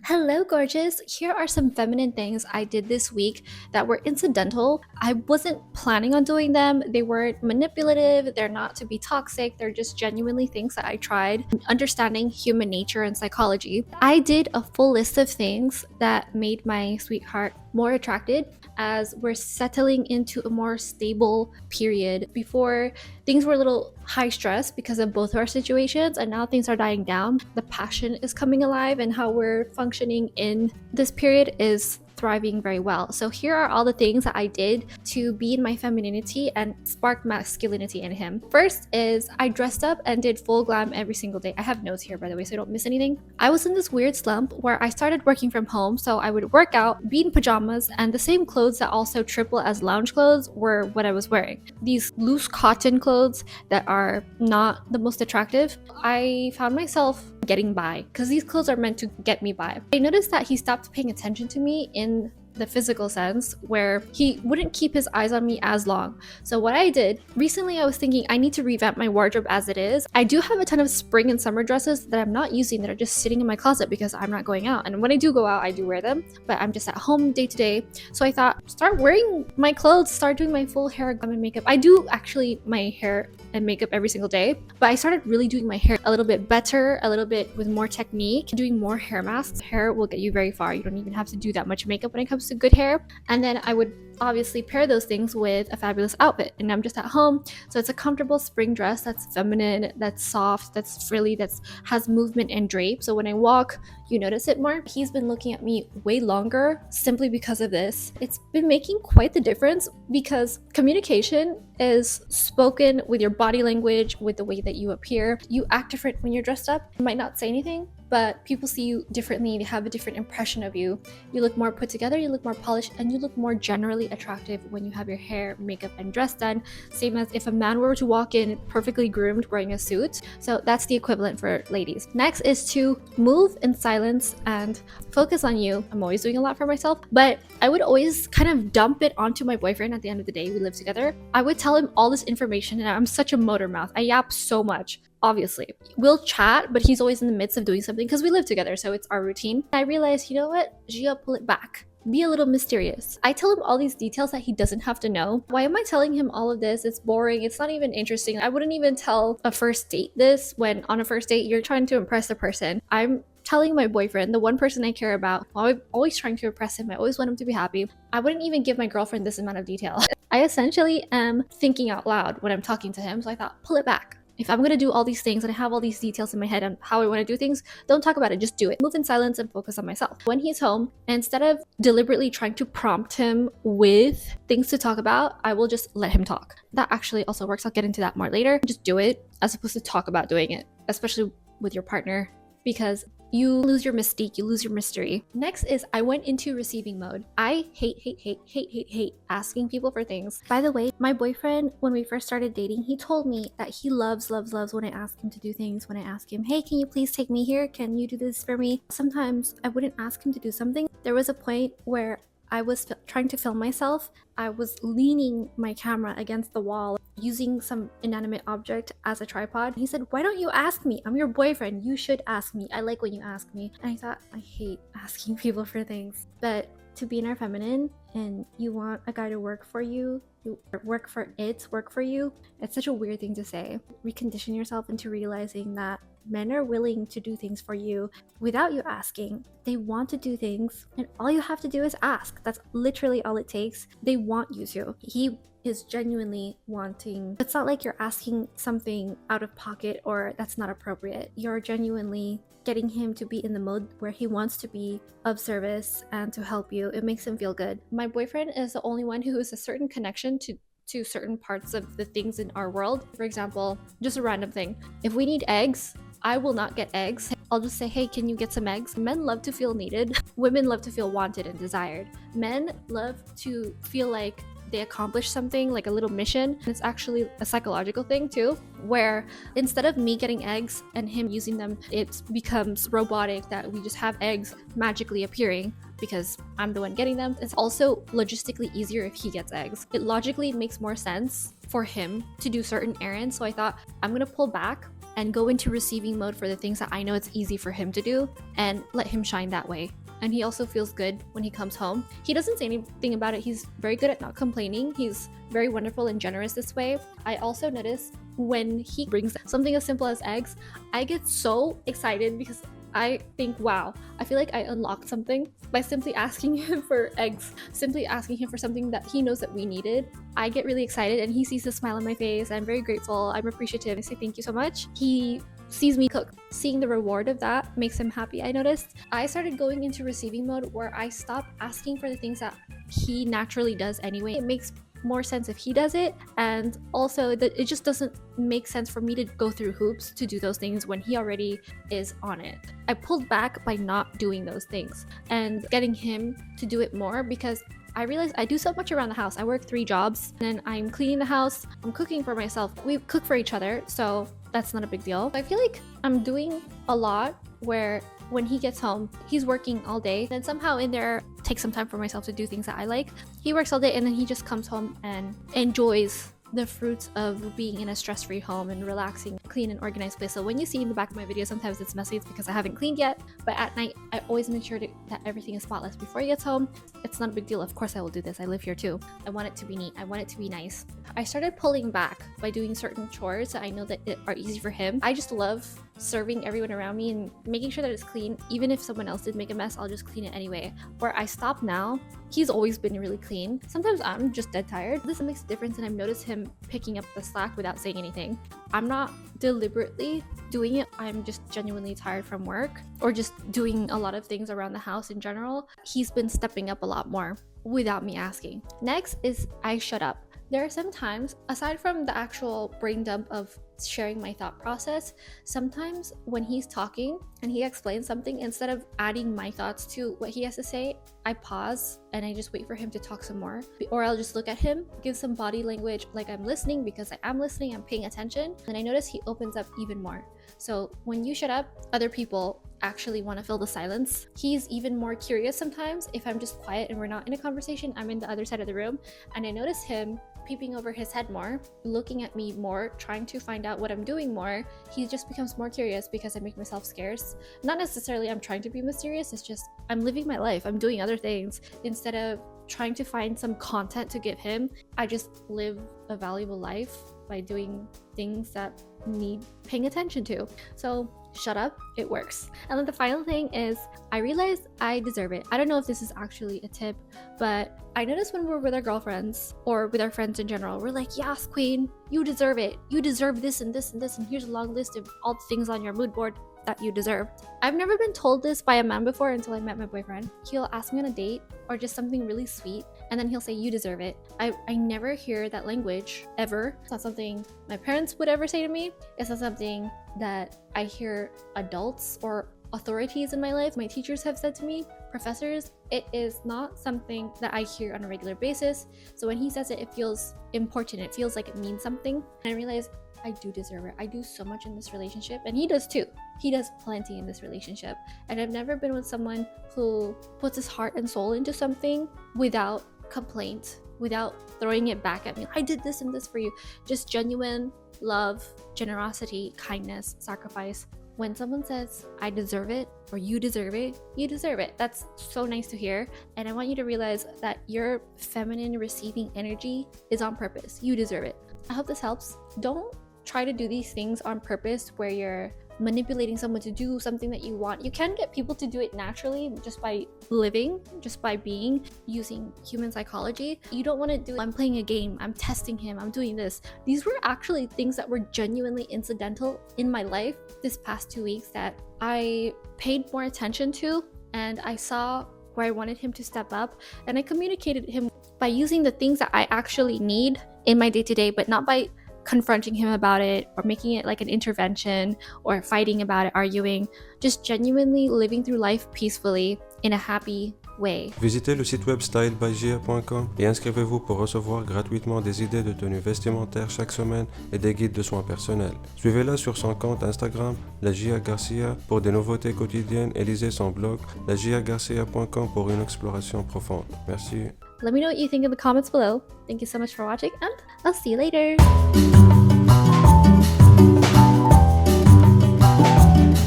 Hello, gorgeous. Here are some feminine things I did this week that were incidental. I wasn't planning on doing them. They weren't manipulative. They're not to be toxic. They're just genuinely things that I tried. Understanding human nature and psychology. I did a full list of things that made my sweetheart more attracted as we're settling into a more stable period. Before, things were a little high stress because of both of our situations, and now things are dying down. The passion is coming alive, and how we're functioning in this period is thriving very well. So here are all the things that I did to be in my femininity and spark masculinity in him. First is I dressed up and did full glam every single day. I have notes here, by the way, so I don't miss anything. I was in this weird slump where I started working from home, so I would work out, be in pajamas, and the same clothes that also triple as lounge clothes were what I was wearing. These loose cotton clothes that are not the most attractive. I found myself getting by because these clothes are meant to get me by. I noticed that he stopped paying attention to me in the physical sense, where he wouldn't keep his eyes on me as long. So what I did recently, I was thinking I need to revamp my wardrobe as it is. I do have a ton of spring and summer dresses that I'm not using, that are just sitting in my closet because I'm not going out. And when I do go out, I do wear them, but I'm just at home day to day. So I thought, start wearing my clothes, start doing my full hair, glam, and makeup. I do actually my hair and makeup every single day, but I started really doing my hair a little bit better, a little bit with more technique, doing more hair masks. Hair will get you very far. You don't even have to do that much makeup when it comes to good hair. And then I would obviously pair those things with a fabulous outfit, and I'm just at home, so it's a comfortable spring dress that's feminine, that's soft, that's frilly, that has movement and drape. So when I walk, you notice it more. He's been looking at me way longer simply because of this. It's been making quite the difference because communication is spoken with your body language, with the way that you appear. You act different when you're dressed up. You might not say anything, but people see you differently. They have a different impression of you. You look more put together, you look more polished, and you look more generally attractive when you have your hair, makeup, and dress done. Same as if a man were to walk in perfectly groomed wearing a suit. So that's the equivalent for ladies. Next is to move in silence and focus on you. I'm always doing a lot for myself, but I would always kind of dump it onto my boyfriend at the end of the day. We live together. I would tell him all this information, and I'm such a motor mouth. I yap so much. Obviously, we'll chat, but he's always in the midst of doing something because we live together, so it's our routine. I realized, you know what, Gia, pull it back. Be a little mysterious. I tell him all these details that he doesn't have to know. Why am I telling him all of this? It's boring. It's not even interesting. I wouldn't even tell a first date this, when on a first date, you're trying to impress the person. I'm telling my boyfriend, the one person I care about. I'm always trying to impress him. I always want him to be happy. I wouldn't even give my girlfriend this amount of detail. I essentially am thinking out loud when I'm talking to him, so I thought, pull it back. If I'm going to do all these things and I have all these details in my head on how I want to do things, don't talk about it, just do it. Move in silence and focus on myself. When he's home, instead of deliberately trying to prompt him with things to talk about, I will just let him talk. That actually also works. I'll get into that more later. Just do it as opposed to talk about doing it, especially with your partner, because you lose your mystique, you lose your mystery. Next is I went into receiving mode. I hate asking people for things. By the way, my boyfriend, when we first started dating, he told me that he loves when I ask him to do things. When I ask him, hey, can you please take me here? Can you do this for me? Sometimes I wouldn't ask him to do something. There was a point where I was trying to film myself. I was leaning my camera against the wall, using some inanimate object as a tripod. He said, why don't you ask me? I'm your boyfriend. You should ask me. I like when you ask me. And I thought, I hate asking people for things. But to be in our feminine and you want a guy to work for you, work for you, it's such a weird thing to say. Recondition yourself into realizing that men are willing to do things for you without you asking. They want to do things, and all you have to do is ask. That's literally all it takes. They want you to. He is genuinely wanting. It's not like you're asking something out of pocket or that's not appropriate. You're genuinely getting him to be in the mode where he wants to be of service and to help you. It makes him feel good. My boyfriend is the only one who has a certain connection to certain parts of the things in our world. For example, just a random thing. If we need eggs, I will not get eggs. I'll just say, hey, can you get some eggs? Men love to feel needed. Women love to feel wanted and desired. Men love to feel like they accomplish something, like a little mission. It's actually a psychological thing too, where instead of me getting eggs and him using them, it becomes robotic, that we just have eggs magically appearing because I'm the one getting them. It's also logistically easier if he gets eggs. It logically makes more sense for him to do certain errands. So I thought, I'm gonna pull back and go into receiving mode for the things that I know it's easy for him to do and let him shine that way. And he also feels good when he comes home. He doesn't say anything about it. He's very good at not complaining. He's very wonderful and generous this way. I also notice when he brings something as simple as eggs, I get so excited because I think, wow, I feel like I unlocked something by simply asking him for eggs, simply asking him for something that he knows that we needed. I get really excited and he sees the smile on my face. I'm very grateful. I'm appreciative. I say thank you so much. He sees me cook. Seeing the reward of that makes him happy, I noticed. I started going into receiving mode where I stopped asking for the things that he naturally does anyway. It makes more sense if he does it, and also that it just doesn't make sense for me to go through hoops to do those things when he already is on it. I pulled back by not doing those things and getting him to do it more because I realized I do so much around the house. I work 3 jobs and I'm cleaning the house, I'm cooking for myself. We cook for each other, so that's not a big deal. I feel like I'm doing a lot where when he gets home, he's working all day. Then somehow in there, take some time for myself to do things that I like. He works all day and then he just comes home and enjoys the fruits of being in a stress-free home and relaxing, clean and organized place. So when you see in the back of my video, sometimes it's messy, it's because I haven't cleaned yet. But at night, I always make sure that everything is spotless before he gets home. It's not a big deal. Of course I will do this. I live here too. I want it to be neat. I want it to be nice. I started pulling back by doing certain chores that I know that are easy for him. I just love serving everyone around me and making sure that it's clean. Even if someone else did make a mess, I'll just clean it anyway. Where I stop now, he's always been really clean. Sometimes I'm just dead tired. This makes a difference and I've noticed him picking up the slack without saying anything. I'm not deliberately doing it. I'm just genuinely tired from work or just doing a lot of things around the house in general. He's been stepping up a lot more without me asking. Next is I shut up. There are some times, aside from the actual brain dump of sharing my thought process, sometimes when he's talking and he explains something, instead of adding my thoughts to what he has to say, I pause and I just wait for him to talk some more. Or I'll just look at him, give some body language like I'm listening, because I am listening, I'm paying attention, and I notice he opens up even more. So when you shut up, other people actually want to fill the silence. He's even more curious sometimes. If I'm just quiet and we're not in a conversation, I'm in the other side of the room, and I notice him peeping over his head more, looking at me more, trying to find out what I'm doing more. He just becomes more curious because I make myself scarce. Not necessarily I'm trying to be mysterious, it's just I'm living my life, I'm doing other things. Instead of trying to find some content to give him, I just live a valuable life by doing things that need paying attention to. So shut up, it works. And then the final thing is I realized I deserve it. I don't know if this is actually a tip, but I notice when we're with our girlfriends or with our friends in general, we're like, yes, queen, you deserve it. You deserve this and this and this, and here's a long list of all the things on your mood board that you deserve. I've never been told this by a man before until I met my boyfriend. He'll ask me on a date or just something really sweet, and then he'll say, you deserve it. I never hear that language ever. It's not something my parents would ever say to me. It's not something that I hear adults or authorities in my life, my teachers have said to me, professors. It is not something that I hear on a regular basis. So when he says it, it feels important. It feels like it means something. And I realize I do deserve it. I do so much in this relationship, and he does too. He does plenty in this relationship. And I've never been with someone who puts his heart and soul into something without complaint, without throwing it back at me. I did this and this for you. Just genuine love, generosity, kindness, sacrifice. When someone says, I deserve it, or you deserve it, you deserve it. That's so nice to hear. And I want you to realize that your feminine receiving energy is on purpose. You deserve it. I hope this helps. Don't try to do these things on purpose where you're manipulating someone to do something that you want. You can get people to do it naturally just by living, just by being, using human psychology. You don't want to do, I'm playing a game, I'm testing him, I'm doing this. These were actually things that were genuinely incidental in my life this past 2 weeks that I paid more attention to, and I saw where I wanted him to step up, and I communicated him by using the things that I actually need in my day-to-day, but not by confronting him about it or making it like an intervention or fighting about it, arguing, just genuinely living through life peacefully in a happy way. Visitez le site web styledbygia.com et inscrivez-vous pour recevoir gratuitement des idées de tenues vestimentaires chaque semaine et des guides de soins personnels. Suivez-la sur son compte Instagram, la Gia Garcia, pour des nouveautés quotidiennes, et lisez son blog, lagiagarcia.com, pour une exploration profonde. Merci. Let me know what you think in the comments below. Thank you so much for watching, and I'll see you later.